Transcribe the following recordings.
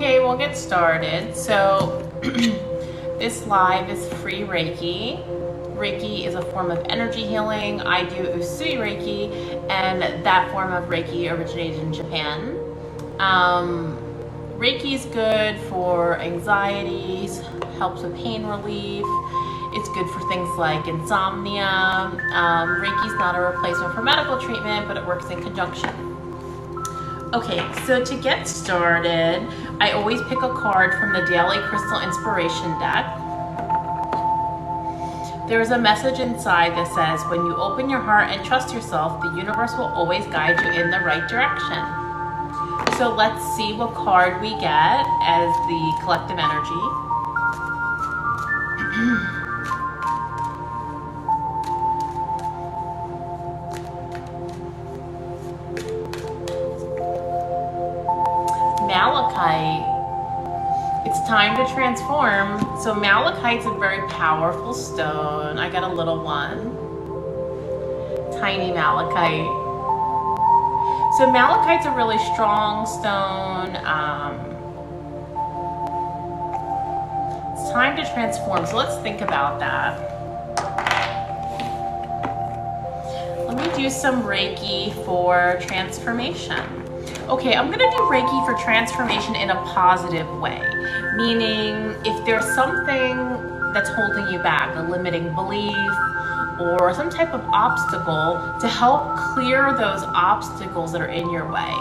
Okay, we'll get started. So this live is free Reiki. Reiki is a form of energy healing. I do Usui Reiki, and that form of Reiki originated in Japan. Reiki is good for anxieties, helps with pain relief. It's good for things like insomnia. Reiki is not a replacement for medical treatment, but it works in conjunction. Okay, so to get started, I always pick a card from the Daily Crystal Inspiration deck. There's a message inside that says, when you open your heart and trust yourself, the universe will always guide you in the right direction. So let's see what card we get as the collective energy. Malachite. It's time to transform. So malachite's a very powerful stone. I got a little one. Tiny malachite. So malachite's a really strong stone. It's time to transform. So let's think about that. Let me do some Reiki for transformation. Okay, I'm gonna do Reiki for transformation in a positive way, meaning if there's something that's holding you back, a limiting belief or some type of obstacle, to help clear those obstacles that are in your way.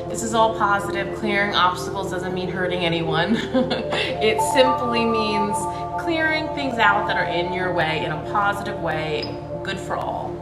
This is all positive. Clearing obstacles doesn't mean hurting anyone. It simply means clearing things out that are in your way in a positive way, good for all.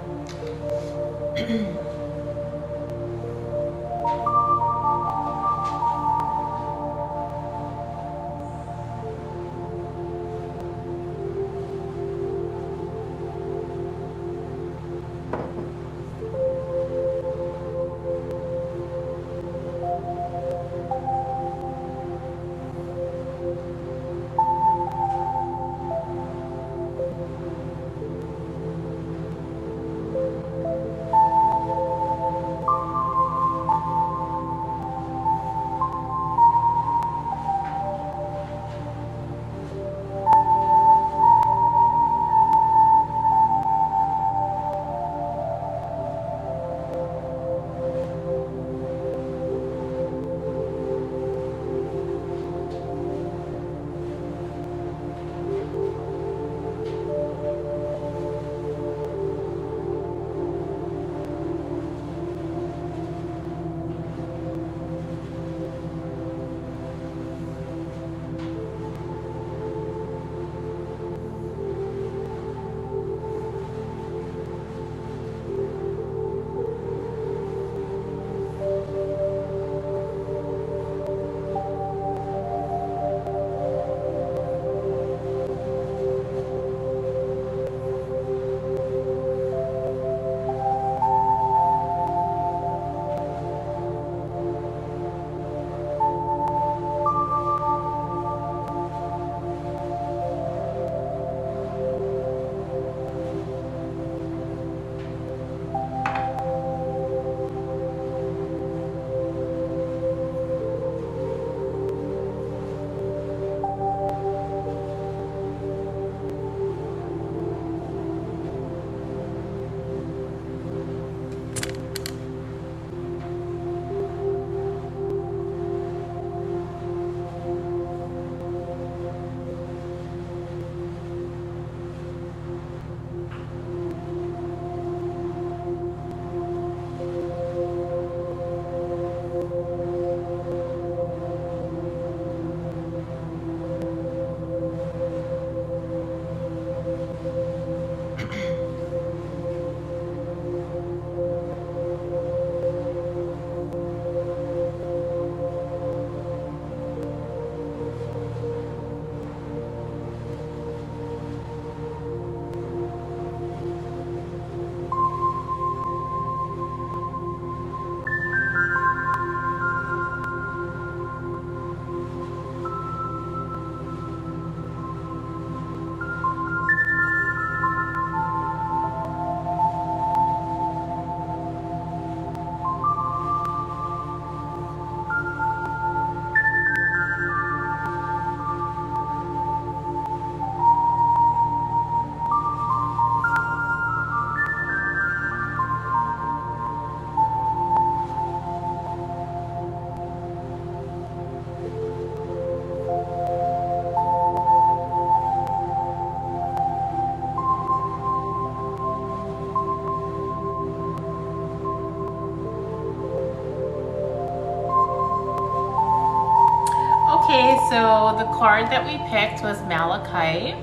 Okay, so the card that we picked was Malachite.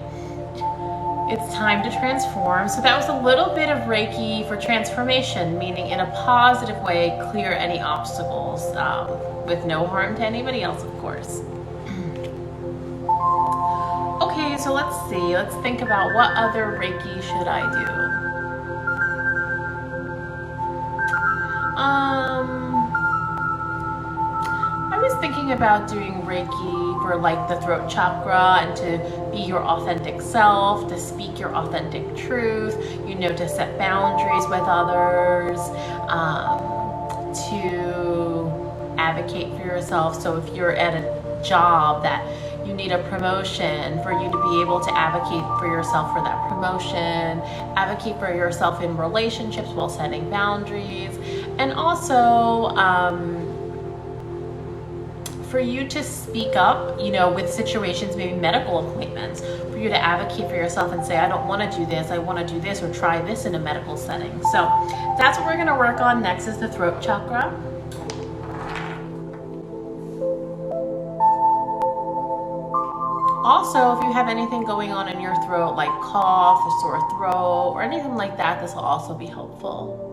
It's time to transform. So that was a little bit of Reiki for transformation, meaning in a positive way, clear any obstacles with no harm to anybody else, of course. Okay, so let's see. Let's think about what other Reiki should I do. I was thinking about doing Reiki for like the throat chakra and to be your authentic self, to speak your authentic truth, you know, to set boundaries with others, to advocate for yourself. So if you're at a job that you need a promotion, for you to be able to advocate for yourself for that promotion, advocate for yourself in relationships while setting boundaries, and also for you to speak up, you know, with situations, maybe medical appointments, for you to advocate for yourself and say, I don't want to do this, I want to do this, or try this in a medical setting. So that's what we're going to work on next, is the throat chakra. Also, if you have anything going on in your throat, like cough, a sore throat, or anything like that, this will also be helpful.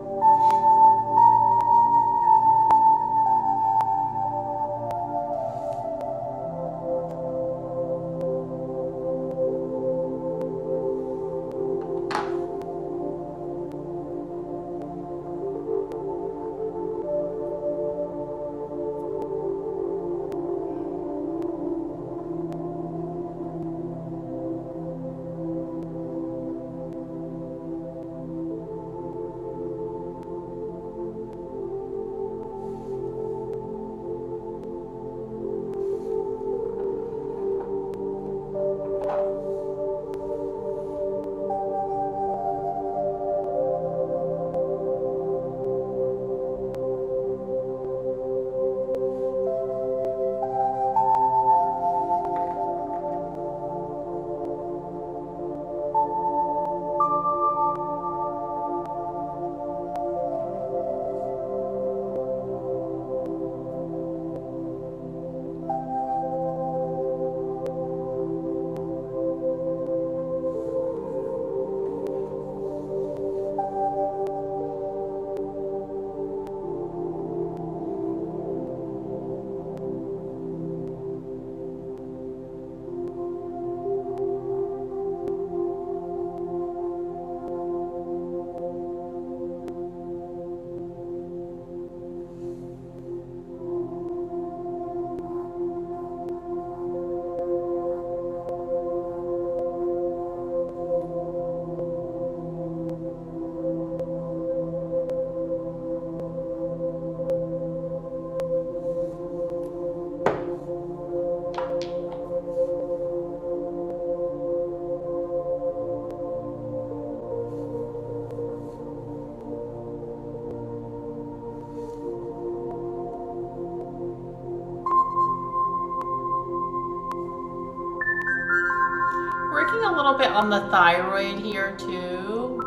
Working a little bit on the thyroid here too.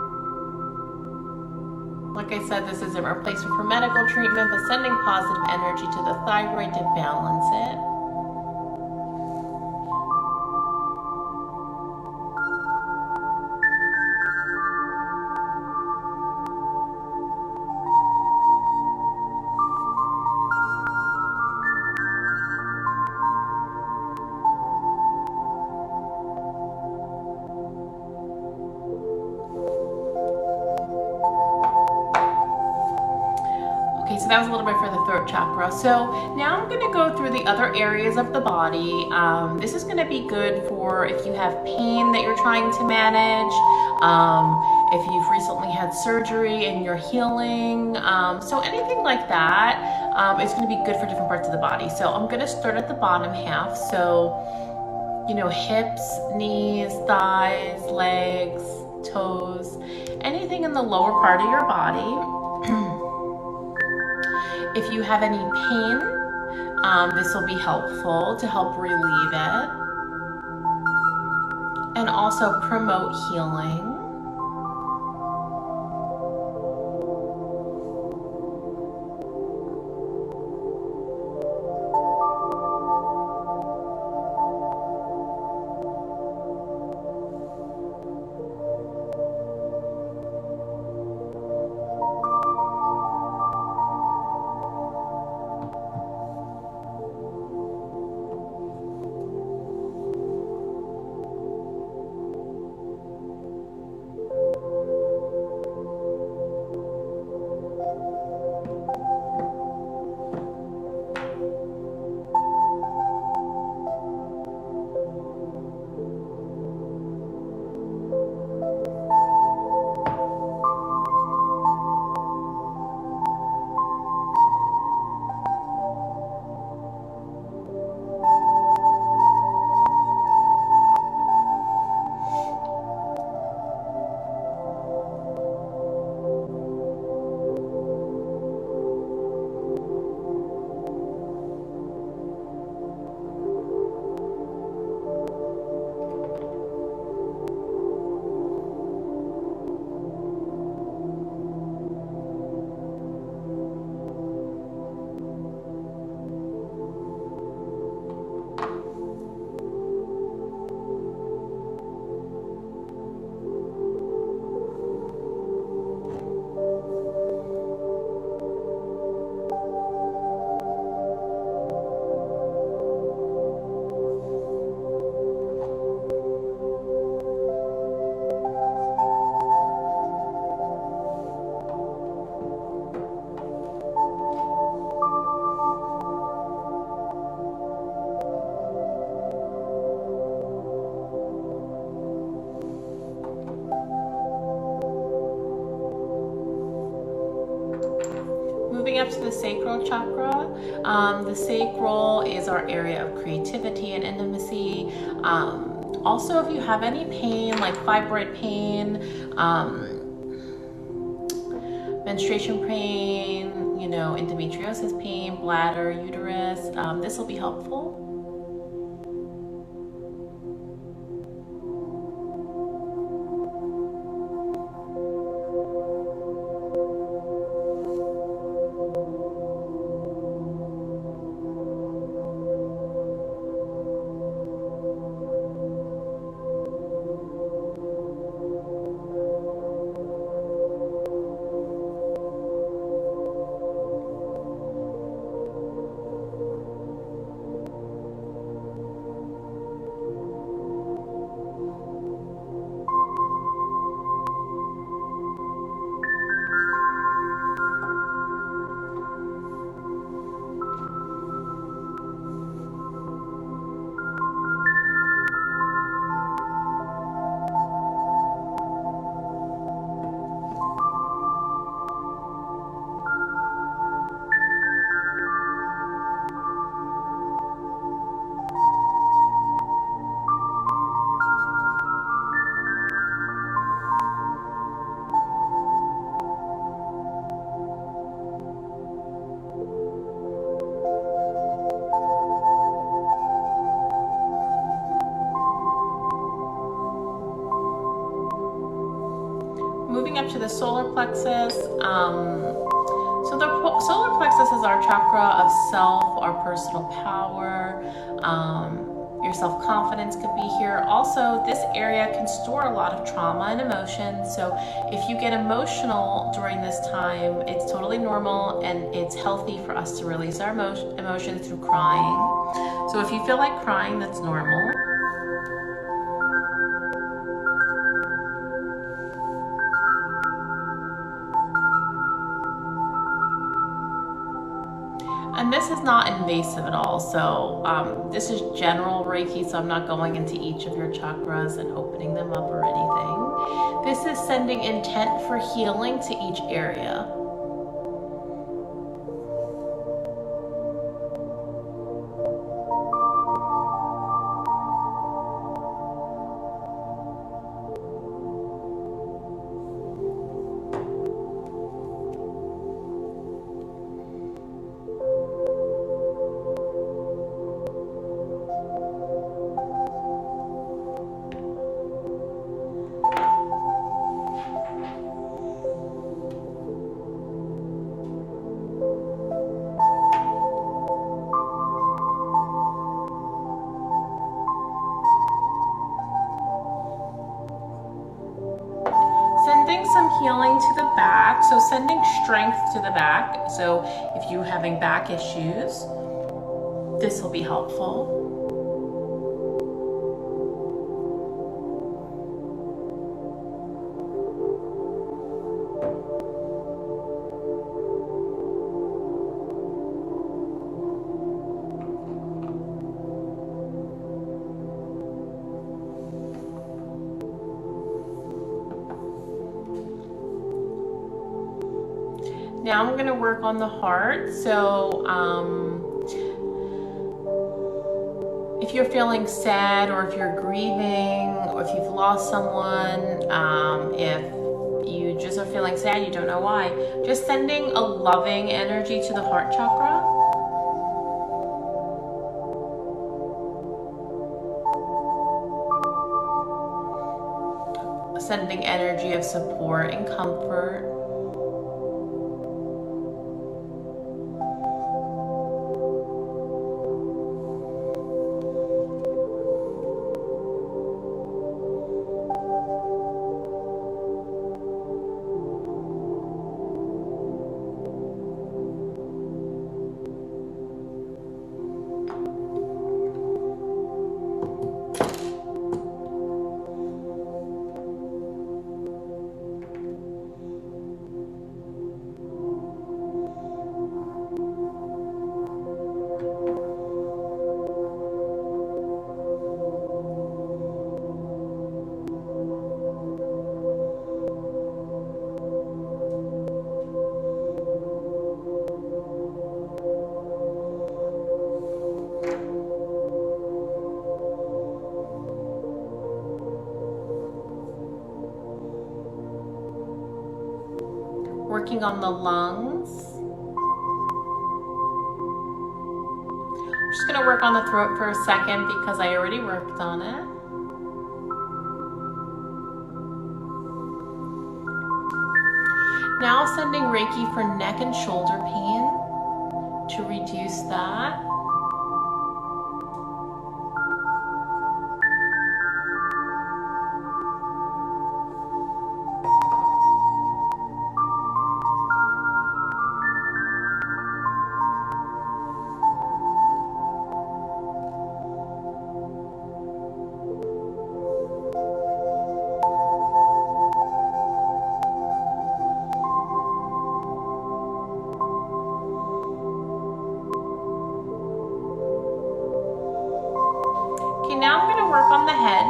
Like I said, this isn't a replacement for medical treatment, but sending positive energy to the thyroid to balance it. So that was a little bit for the throat chakra. So now I'm going to go through the other areas of the body. This is going to be good for if you have pain that you're trying to manage, if you've recently had surgery and you're healing, so anything like that, it's going to be good for different parts of the body. So I'm going to start at the bottom half. So, you know, hips, knees, thighs, legs, toes, anything in the lower part of your body. If you have any pain, this will be helpful to help relieve it and also promote healing. up to the sacral chakra. The sacral is our area of creativity and intimacy. Also, if you have any pain, like fibroid pain, menstruation pain, you know, endometriosis pain, bladder, uterus, this will be helpful. Moving up to the solar plexus. So the solar plexus is our chakra of self, our personal power. Your self-confidence could be here. Also, this area can store a lot of trauma and emotion. So if you get emotional during this time, it's totally normal and it's healthy for us to release our emotions through crying. So if you feel like crying, that's normal. And this is not invasive at all. So this is general Reiki, so I'm not going into each of your chakras and opening them up or anything. This is sending intent for healing to each area. Some healing to the back, so sending strength to the back. So if you're having back issues, this will be helpful. Now I'm going to work on the heart. So if you're feeling sad, or if you're grieving, or if you've lost someone, if you just are feeling sad, you don't know why, just sending a loving energy to the heart chakra. Sending energy of support and comfort. working on the lungs. I'm just going to work on the throat for a second because I already worked on it. Now sending Reiki for neck and shoulder pain to reduce that. Now I'm going to work on the head.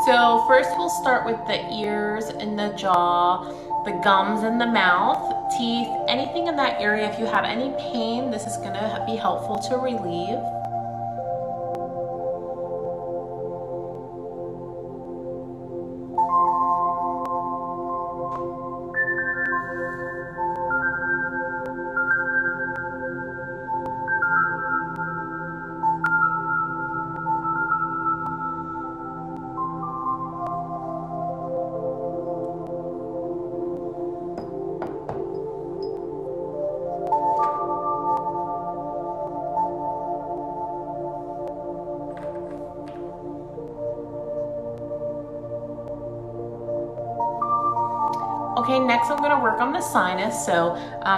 So first we'll start with the ears and the jaw, the gums and the mouth, teeth, anything in that area. If you have any pain, this is going to be helpful to relieve. Okay, next I'm going to work on the sinus. So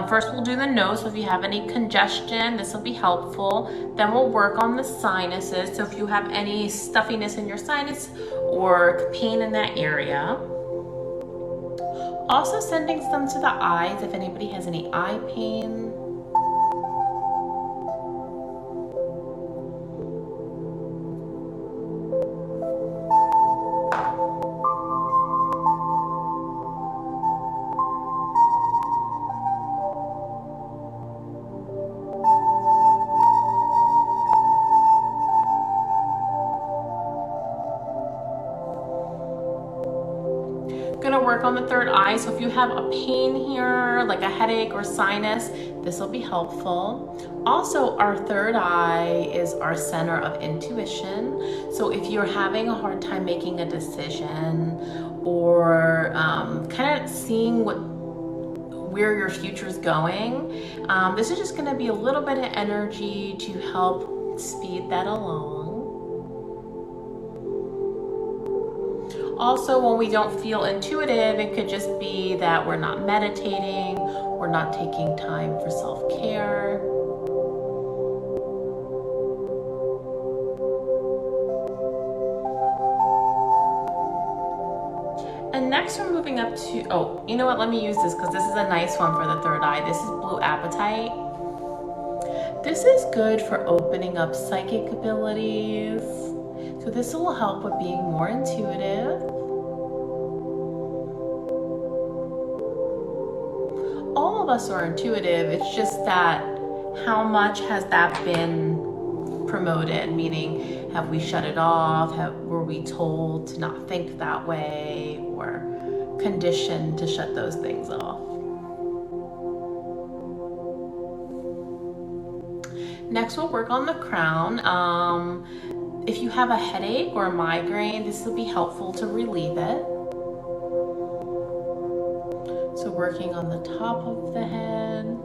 first we'll do the nose. So if you have any congestion, this will be helpful. Then we'll work on the sinuses. So if you have any stuffiness in your sinus or pain in that area. Also sending some to the eyes if anybody has any eye pain. Gonna work on the third eye. So if you have a pain here, like a headache or sinus, this will be helpful. Also, our third eye is our center of intuition. So if you're having a hard time making a decision or kind of seeing where your future is going, this is just gonna be a little bit of energy to help speed that along. Also, when we don't feel intuitive, it could just be that we're not meditating, we're not taking time for self-care. And next we're moving up to, oh, you know what, let me use this because this is a nice one for the third eye. This is blue apatite. This is good for opening up psychic abilities. So this will help with being more intuitive. All of us are intuitive, it's just that how much has that been promoted? Meaning, have we shut it off? Were we told to not think that way or conditioned to shut those things off? Next, we'll work on the crown. If you have a headache or a migraine, this will be helpful to relieve it. So working on the top of the head.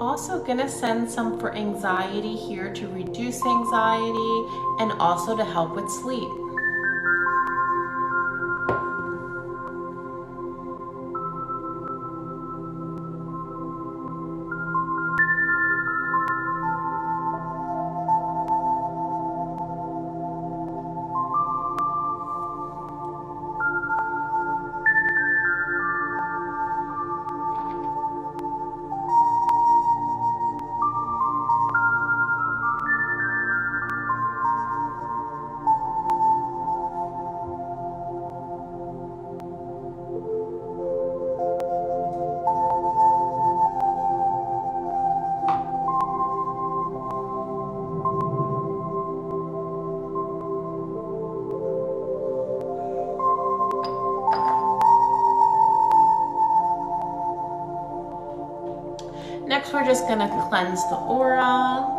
Also gonna send some for anxiety here to reduce anxiety and also to help with sleep. just going to cleanse the aura.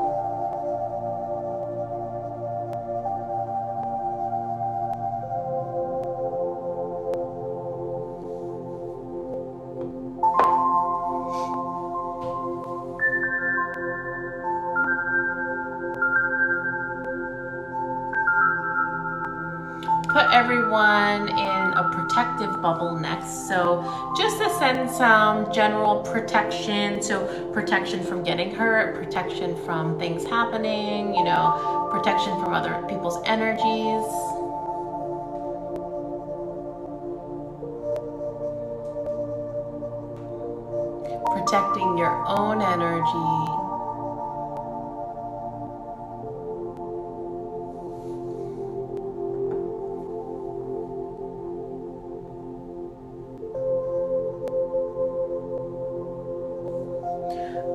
Put everyone in a protective bubble next. So just to send some general protection. So protection from getting hurt, protection from things happening, you know, protection from other people's energies. Protecting your own energy.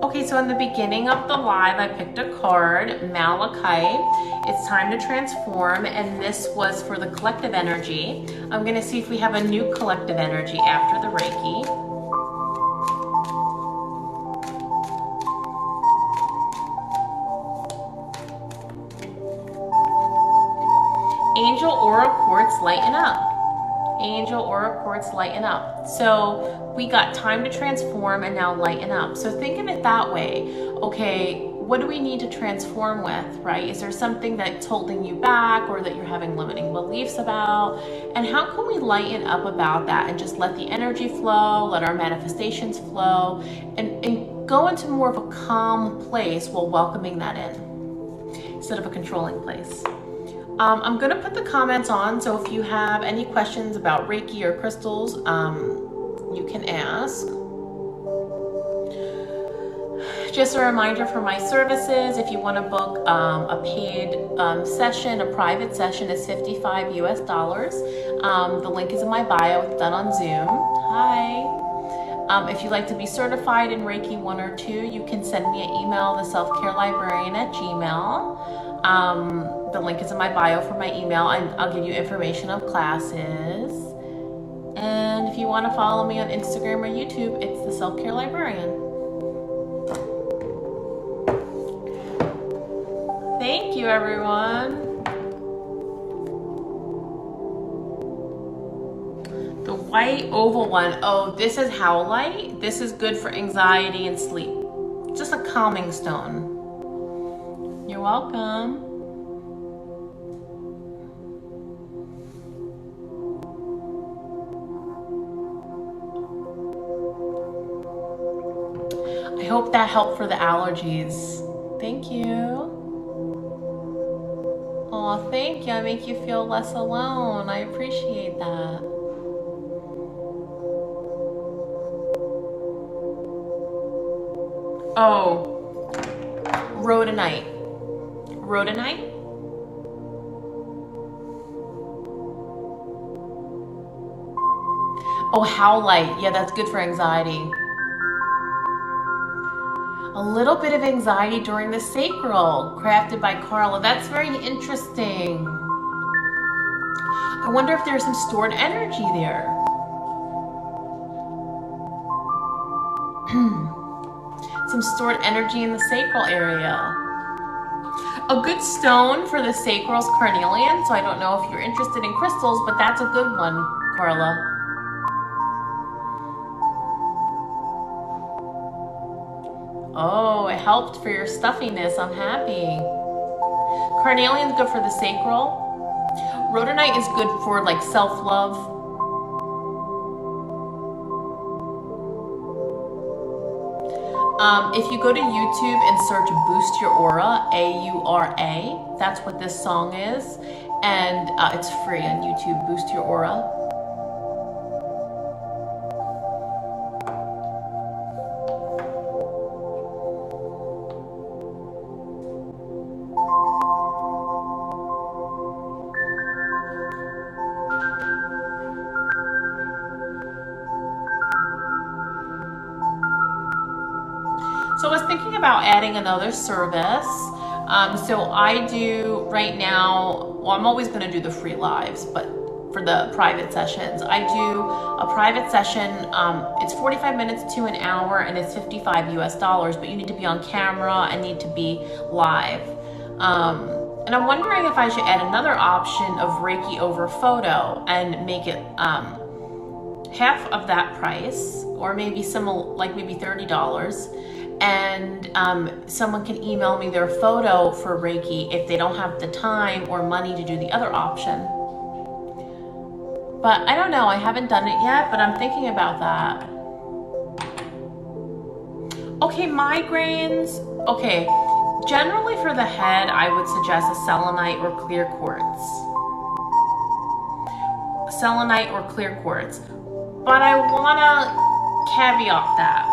Okay, so in the beginning of the live, I picked a card, Malachite. It's time to transform, and this was for the collective energy. I'm going to see if we have a new collective energy after the Reiki. Angel Aura Quartz, lighten up. Angel Aura Quartz, lighten up. So we got time to transform and now lighten up. So think of it that way. Okay, what do we need to transform with, right? Is there something that's holding you back or that you're having limiting beliefs about? And how can we lighten up about that and just let the energy flow, let our manifestations flow, and go into more of a calm place while welcoming that in instead of a controlling place. I'm going to put the comments on, so if you have any questions about Reiki or crystals, you can ask. Just a reminder for my services, if you want to book a paid session, a private session, is $55 US. The link is in my bio. It's done on Zoom. Hi. If you'd like to be certified in Reiki 1 or 2, you can send me an email, theselfcarelibrarian@gmail.com. The link is in my bio for my email, and I'll give you information of classes. And if you want to follow me on Instagram or YouTube, it's The Self Care Librarian. Thank you, everyone. The white oval one. Oh, this is howlite. This is good for anxiety and sleep. Just a calming stone. You're welcome. I hope that helped for the allergies. Thank you. Oh, thank you. I make you feel less alone. I appreciate that. Oh, rhodonite. Rhodonite? Oh, howlite. Yeah, that's good for anxiety. A little bit of anxiety during the sacral, crafted by Carla. That's very interesting. I wonder if there's some stored energy there. Some stored energy in the sacral area. A good stone for the sacral is carnelian, so I don't know if you're interested in crystals, but that's a good one, Carla. Oh, it helped for your stuffiness. I'm happy. Carnelian's good for the sacral. Rhodonite is good for like self-love. If you go to YouTube and search Boost Your Aura, A-U-R-A, that's what this song is. And it's free on YouTube, Boost Your Aura. So I was thinking about adding another service. So I do right now, well, I'm always going to do the free lives, but for the private sessions. I do a private session, it's 45 minutes to an hour, and it's $55 US, but you need to be on camera and need to be live. And I'm wondering if I should add another option of Reiki over photo and make it half of that price, or maybe similar, like maybe $30. And someone can email me their photo for Reiki if they don't have the time or money to do the other option. But I don't know, I haven't done it yet, but I'm thinking about that. Okay, migraines. Okay, generally for the head, I would suggest a selenite or clear quartz. Selenite or clear quartz. But I wanna caveat that.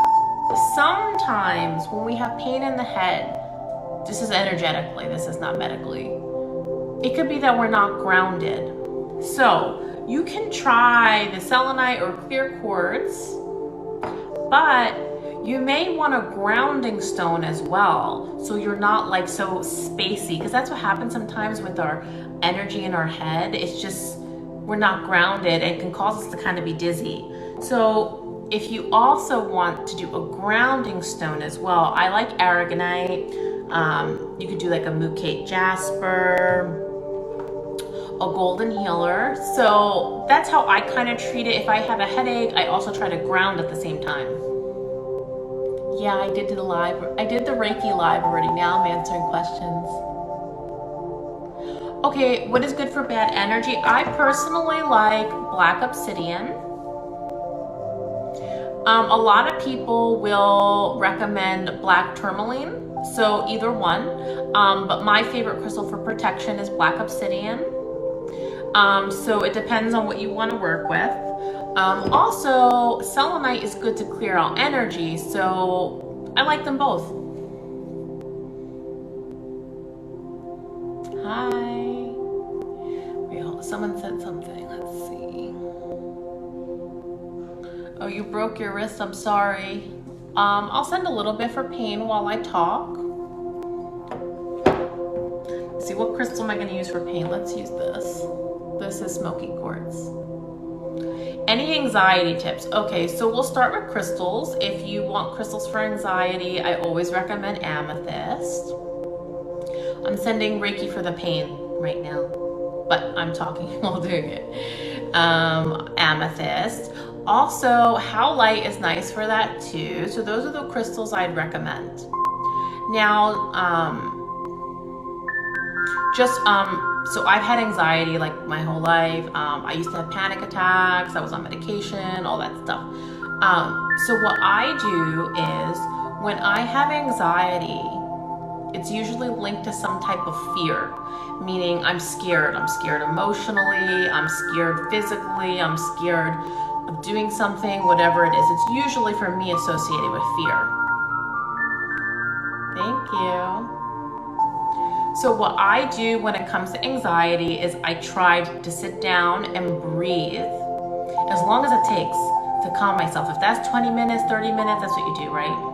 Sometimes when we have pain in the head, this is energetically, this is not medically, it could be that we're not grounded. So you can try the selenite or clear quartz, but you may want a grounding stone as well, so you're not like so spacey, because that's what happens sometimes with our energy in our head. It's just we're not grounded and it can cause us to kind of be dizzy. So if you also want to do a grounding stone as well, I like aragonite. You could do like a Mukate jasper, a golden healer. So that's how I kind of treat it. If I have a headache, I also try to ground at the same time. Yeah, I did the Reiki live already. Now I'm answering questions. Okay, what is good for bad energy? I personally like black obsidian. A lot of people will recommend black tourmaline, so either one. But my favorite crystal for protection is black obsidian. So it depends on what you want to work with. Also, selenite is good to clear out energy, so I like them both. Hi. Wait, someone said something. Let's see. Oh, you broke your wrist. I'm sorry. I'll send a little bit for pain while I talk. Let's see, what crystal am I going to use for pain? Let's use this. This is smoky quartz. Any anxiety tips? Okay, so we'll start with crystals. If you want crystals for anxiety, I always recommend amethyst. I'm sending Reiki for the pain right now, but I'm talking while doing it. Amethyst. Also, howlite is nice for that too. So those are the crystals I'd recommend. Now, so I've had anxiety like my whole life. I used to have panic attacks. I was on medication, all that stuff. So what I do is when I have anxiety, it's usually linked to some type of fear, meaning I'm scared. I'm scared emotionally, I'm scared physically, I'm scared of doing something, whatever it is. It's usually for me associated with fear. Thank you. So what I do when it comes to anxiety is I try to sit down and breathe as long as it takes to calm myself. If that's 20 minutes, 30 minutes, that's what you do, right?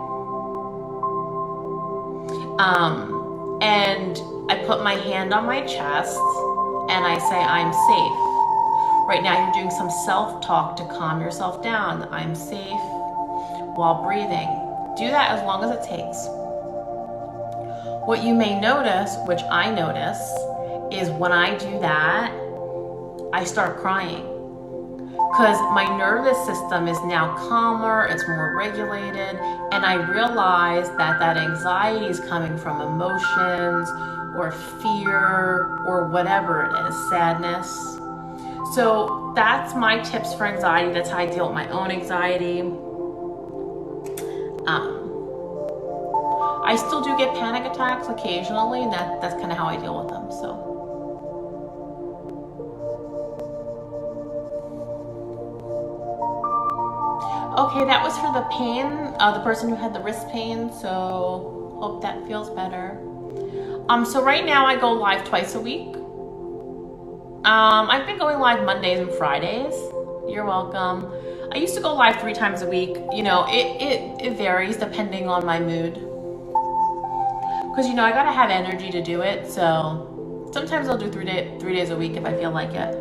And I put my hand on my chest and I say, I'm safe. Right now you're doing some self-talk to calm yourself down. I'm safe while breathing. Do that as long as it takes. What you may notice, which I notice, is when I do that, I start crying. Because my nervous system is now calmer, it's more regulated, and I realize that that anxiety is coming from emotions or fear or whatever it is, sadness. So that's my tips for anxiety. That's how I deal with my own anxiety. I still do get panic attacks occasionally, and that's kind of how I deal with them, so. Okay, that was for the pain, the person who had the wrist pain, so hope that feels better. So right now I go live twice a week. I've been going live Mondays and Fridays. You're welcome. I used to go live 3 times a week. You know, it varies depending on my mood. Because, you know, I gotta have energy to do it, so sometimes I'll do 3 days a week if I feel like it.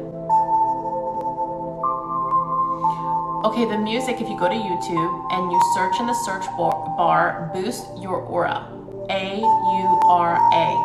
Okay, the music, if you go to YouTube and you search in the search bar, Boost Your Aura. A-U-R-A.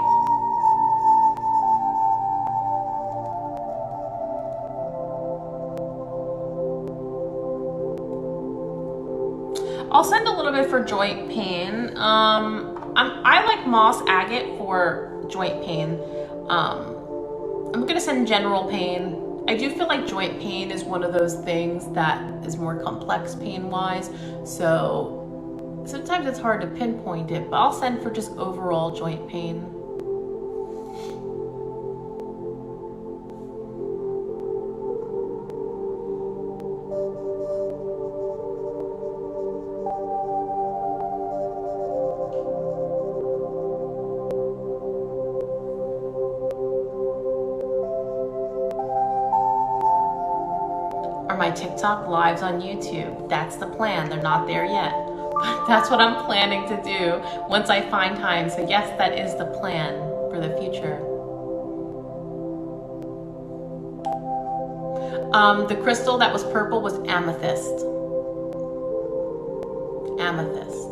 I'll send a little bit for joint pain. I like moss agate for joint pain. I'm gonna send general pain. I do feel like joint pain is one of those things that is more complex pain-wise, so sometimes it's hard to pinpoint it, but I'll send for just overall joint pain. My TikTok lives on YouTube. That's the plan. They're not there yet, but that's what I'm planning to do once I find time. So yes, that is the plan for the future. The crystal that was purple was amethyst. Amethyst.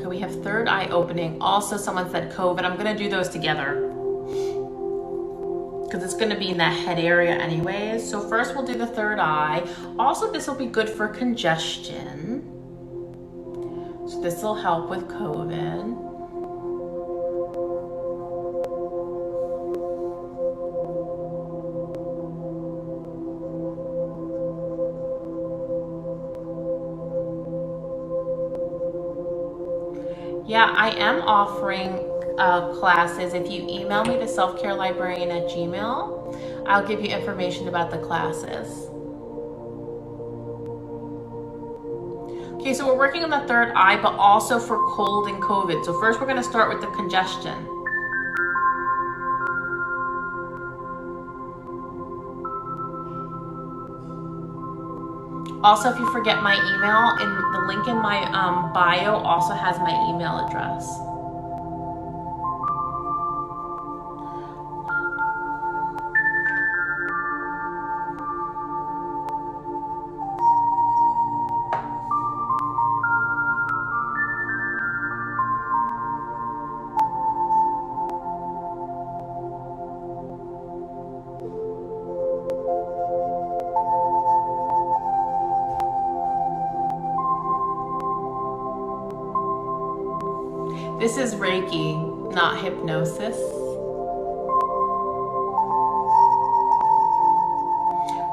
We have third eye opening. Also, someone said COVID. I'm going to do those together because it's going to be in that head area anyways. So first we'll do the third eye. Also, this will be good for congestion. So this will help with COVID. Yeah, I am offering classes. If you email me, theselfcarelibrarian@gmail.com, I'll give you information about the classes. Okay, so we're working on the third eye, but also for cold and COVID. So first we're going to start with the congestion. Also, if you forget my email, the link in my bio also has my email address. This is Reiki, not hypnosis.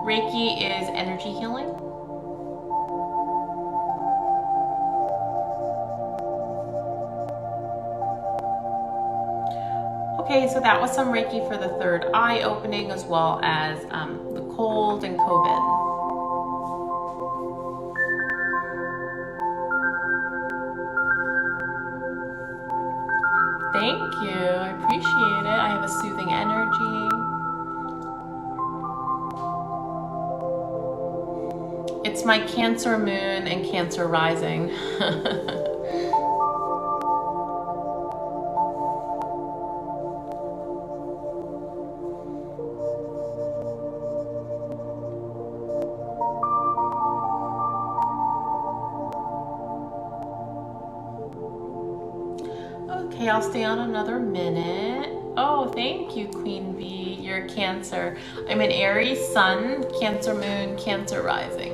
Reiki is energy healing. Okay, so that was some Reiki for the third eye opening as well as the cold and COVID. Thank you, I appreciate it. I have a soothing energy. It's my Cancer moon and Cancer rising. Okay, I'll stay on another minute. Oh, thank you, Queen Bee. You're Cancer. I'm an Aries Sun, Cancer Moon, Cancer Rising.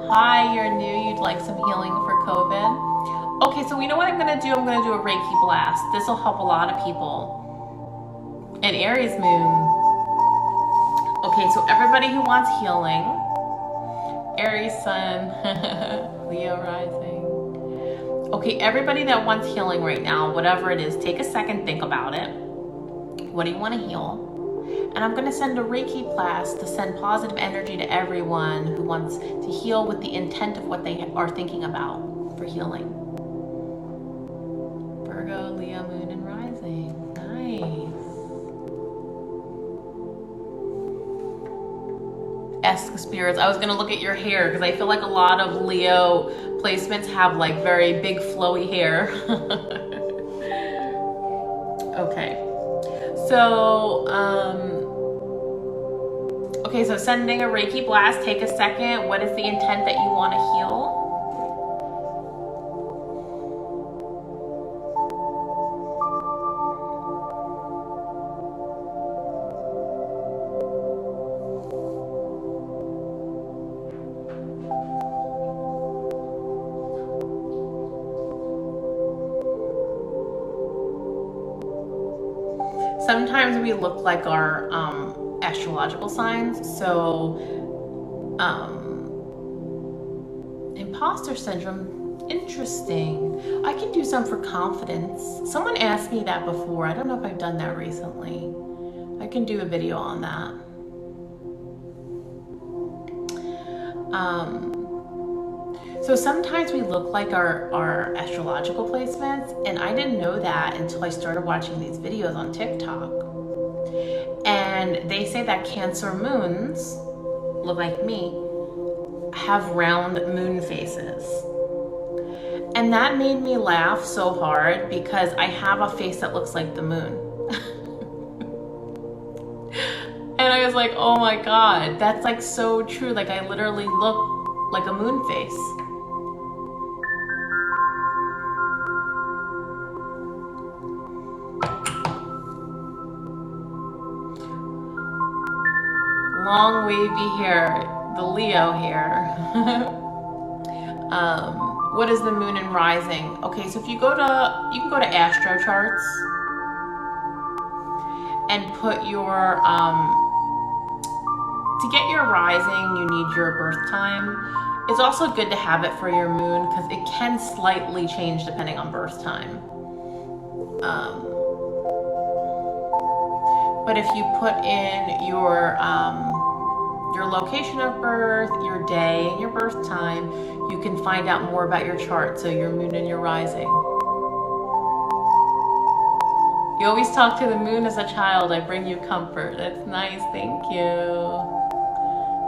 Hi, you're new. You'd like some healing for COVID? Okay, so you know what I'm going to do? I'm going to do a Reiki blast. This will help a lot of people. An Aries Moon. Okay, so everybody who wants healing, Aries Sun, Leo Rising. Okay, everybody that wants healing right now, whatever it is, take a second, think about it. What do you want to heal? And I'm going to send a Reiki blast to send positive energy to everyone who wants to heal with the intent of what they are thinking about for healing. Virgo, Leo, Moon, and Rising. Nice. Ask spirits. I was gonna look at your hair because I feel like a lot of Leo placements have like very big flowy hair. Okay. So, okay, so sending a Reiki blast, take a second. What is the intent that you want to heal? Sometimes we look like our astrological signs. So, imposter syndrome, interesting. I can do some for confidence. Someone asked me that before. I don't know if I've done that recently. I can do a video on that. So sometimes we look like our astrological placements, and I didn't know that until I started watching these videos on TikTok. And they say that Cancer moons, look like me, have round moon faces. And that made me laugh so hard because I have a face that looks like the moon. And I was like, oh my God, that's like so true. Like I literally look like a moon face. Long wavy hair, the Leo hair. What is the moon and rising? Okay, so if you can go to Astro Charts and put your, to get your rising, you need your birth time. It's also good to have it for your moon because it can slightly change depending on birth time. But if you put in your location of birth, your day, and your birth time, you can find out more about your chart, so your moon and your rising. You always talk to the moon as a child. I bring you comfort. That's nice. Thank you.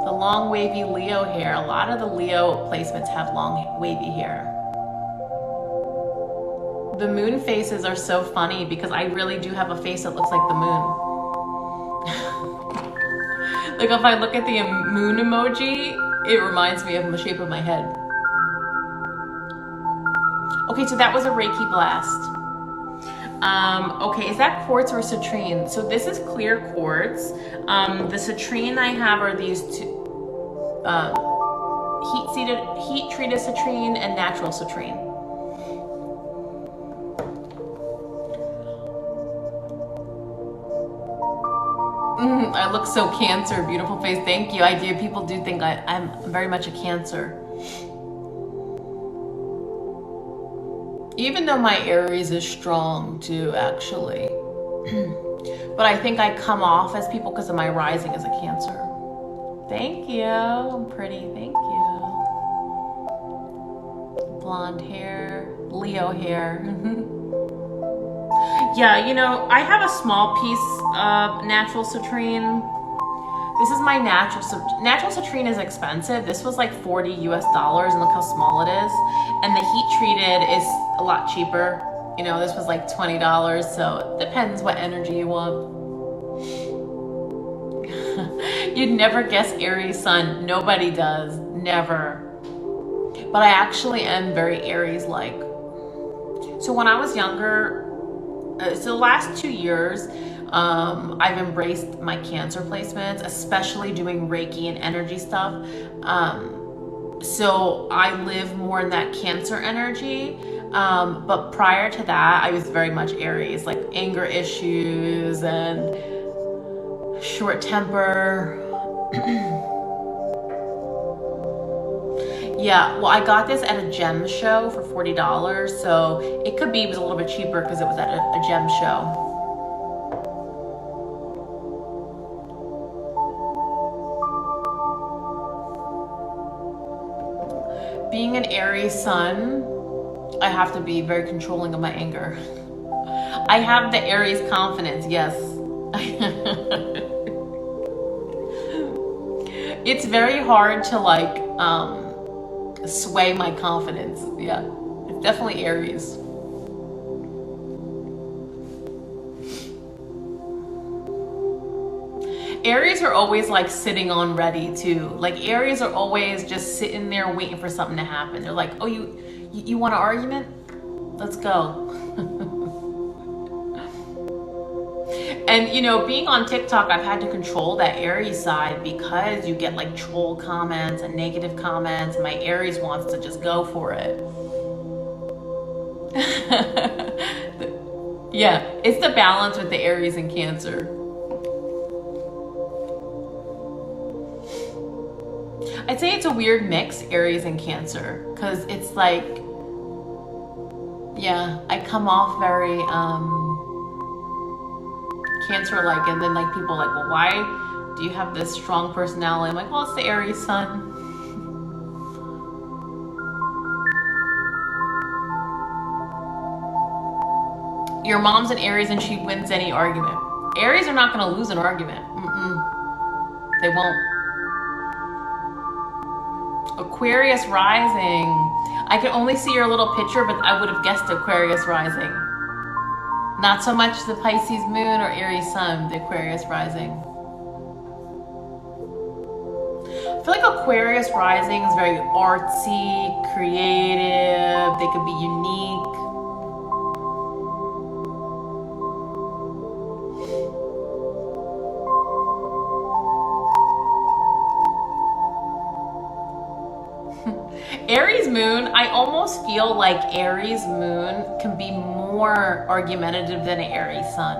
The long wavy Leo hair. A lot of the Leo placements have long wavy hair. The moon faces are so funny because I really do have a face that looks like the moon. Like if I look at the moon emoji, it reminds me of the shape of my head. Okay, so that was a Reiki blast. Okay, is that quartz or citrine? So this is clear quartz. The citrine I have are these two, heat-treated citrine and natural citrine. I look so Cancer, beautiful face. Thank you. People do think I'm very much a Cancer. Even though my Aries is strong too, actually. But I think I come off as people because of my rising as a Cancer. Thank you. I'm pretty. Thank you. Blonde hair, Leo hair. Yeah, you know, I have a small piece of natural citrine. This is my natural citrine is expensive. This was like $40 US, and look how small it is. And the heat treated is a lot cheaper. You know, this was like $20, so it depends what energy you want. You'd never guess Aries sun. Nobody does. Never. But I actually am very Aries-like. So when I was younger, so the last 2 years, I've embraced my Cancer placements, especially doing Reiki and energy stuff. So I live more in that Cancer energy. But prior to that, I was very much Aries, like anger issues and short temper. Yeah, well, I got this at a gem show for $40, so it could be it was a little bit cheaper because it was at a gem show. Being an Aries sun, I have to be very controlling of my anger. I have the Aries confidence, yes. It's very hard to like sway my confidence. Yeah, it's definitely Aries. Aries are always like sitting on ready too. Like Aries are always just sitting there waiting for something to happen. They're like, oh, you want an argument? Let's go. And you know, being on TikTok, I've had to control that Aries side because you get like troll comments and negative comments. My Aries wants to just go for it. Yeah, it's the balance with the Aries and Cancer. I'd say it's a weird mix, Aries and Cancer, because it's like, yeah, I come off very Cancer-like, and then like people are like, well, why do you have this strong personality? I'm like, well, it's the Aries sun. Your mom's an Aries and she wins any argument. Aries are not going to lose an argument. They won't. Aquarius rising. I can only see your little picture, but I would have guessed Aquarius rising. Not so much the Pisces moon or Aries sun, the Aquarius rising. I feel like Aquarius rising is very artsy, creative. They could be unique. Aries moon, I almost feel like Aries moon can be more argumentative than an Aries sun.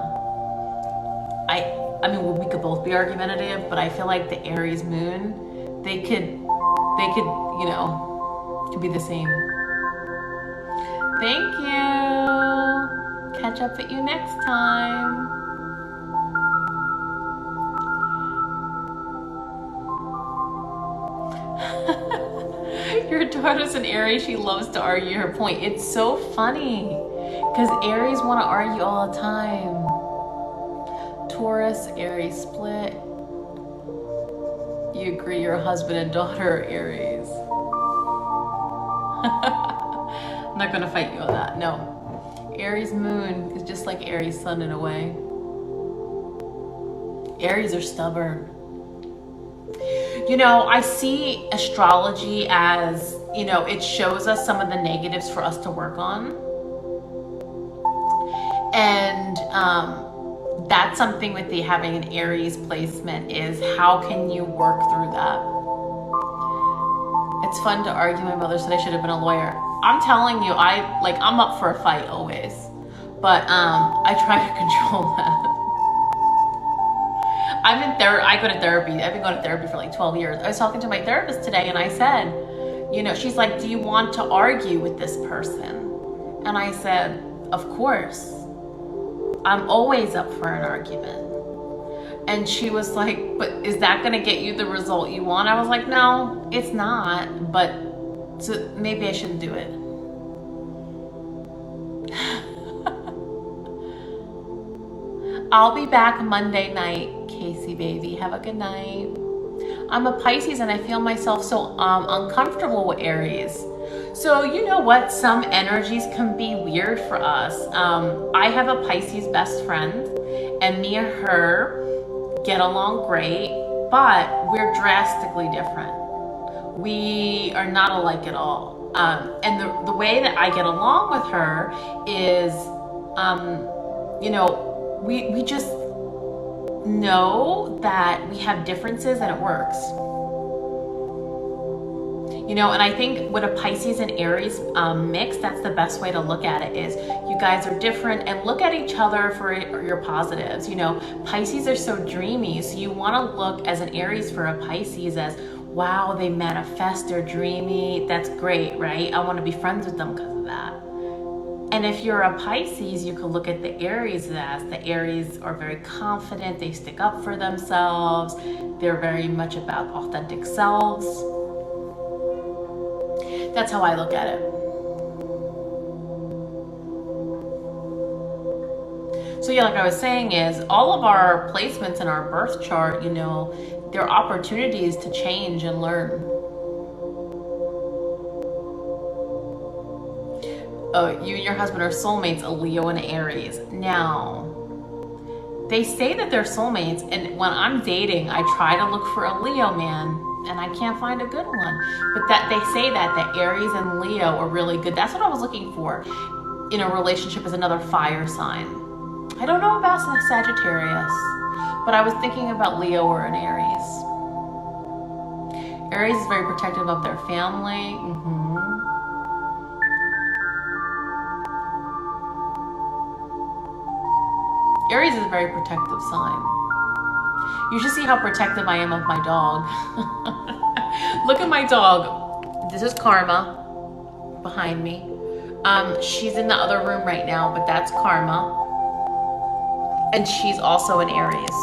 I mean, we could both be argumentative, but I feel like the Aries moon, they could, you know, could be the same. Thank you. Catch up with you next time. Your daughter's an Aries, she loves to argue her point. It's so funny because Aries want to argue all the time. Taurus, Aries split. You agree your husband and daughter are Aries. I'm not going to fight you on that. No. Aries moon is just like Aries sun in a way. Aries are stubborn. You know, I see astrology as, you know, it shows us some of the negatives for us to work on. And that's something with the having an Aries placement is how can you work through that? It's fun to argue. My mother said I should have been a lawyer. I'm telling you, I'm up for a fight always. But I try to control that. I go to therapy. I've been going to therapy for like 12 years. I was talking to my therapist today and I said, you know, she's like, do you want to argue with this person? And I said, of course. I'm always up for an argument. And she was like, but is that going to get you the result you want? I was like, no, it's not. But so maybe I shouldn't do it. I'll be back Monday night, Casey baby. Have a good night. I'm a Pisces and I feel myself so uncomfortable with Aries. So you know what? Some energies can be weird for us. I have a Pisces best friend and me and her get along great, but we're drastically different. We are not alike at all. And the way that I get along with her is, you know, we just know that we have differences and it works. You know, and I think with a Pisces and Aries mix, that's the best way to look at it is you guys are different and look at each other for your positives. You know, Pisces are so dreamy. So you want to look as an Aries for a Pisces as, wow, they manifest, they're dreamy. That's great, right? I want to be friends with them because of that. And if you're a Pisces, you can look at the Aries as the Aries are very confident. They stick up for themselves. They're very much about authentic selves. That's how I look at it. So yeah, like I was saying is all of our placements in our birth chart, you know, there are opportunities to change and learn. You and your husband are soulmates, a Leo and Aries. Now, they say that they're soulmates, and when I'm dating, I try to look for a Leo man, and I can't find a good one. But that they say that Aries and Leo are really good. That's what I was looking for in a relationship, is another fire sign. I don't know about Sagittarius, but I was thinking about Leo or an Aries. Aries is very protective of their family. Aries is a very protective sign. You should see how protective I am of my dog. Look at my dog. This is Karma behind me. She's in the other room right now, but that's Karma. And she's also an Aries.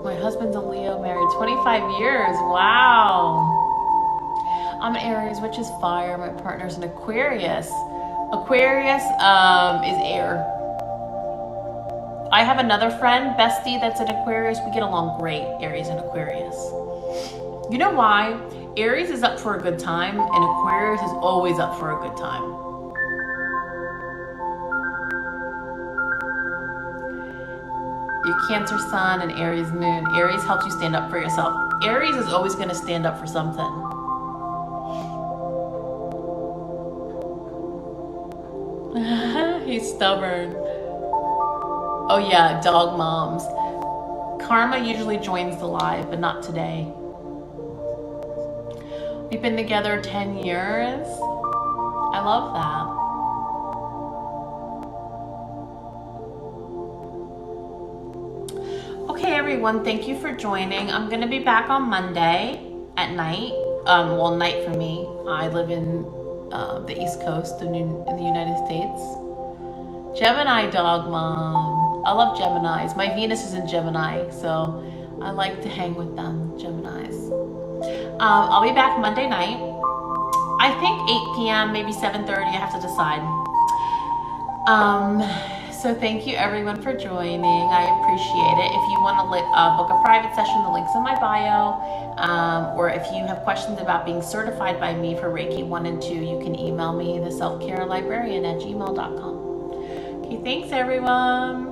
My husband's a Leo, married 25 years. Wow. I'm an Aries, which is fire. My partner's an Aquarius. Aquarius is air. I have another friend, bestie, that's an Aquarius. We get along great, Aries and Aquarius. You know why? Aries is up for a good time, and Aquarius is always up for a good time. Your Cancer sun and Aries moon. Aries helps you stand up for yourself. Aries is always going to stand up for something. He's stubborn. Oh yeah, dog moms. Karma usually joins the live, but not today. We've been together 10 years. I love that. Okay, everyone, thank you for joining. I'm gonna be back on Monday at night. Well, night for me. I live in the East Coast in the United States. Gemini dog mom. I love Geminis. My Venus is in Gemini, so I like to hang with them, Geminis. I'll be back Monday night. I think 8 p.m., maybe 7:30. I have to decide. So thank you everyone for joining. I appreciate it. If you want to book a private session, the link's in my bio. Or if you have questions about being certified by me for Reiki 1 and 2, you can email me, theselfcarelibrarian@gmail.com. Okay, thanks everyone.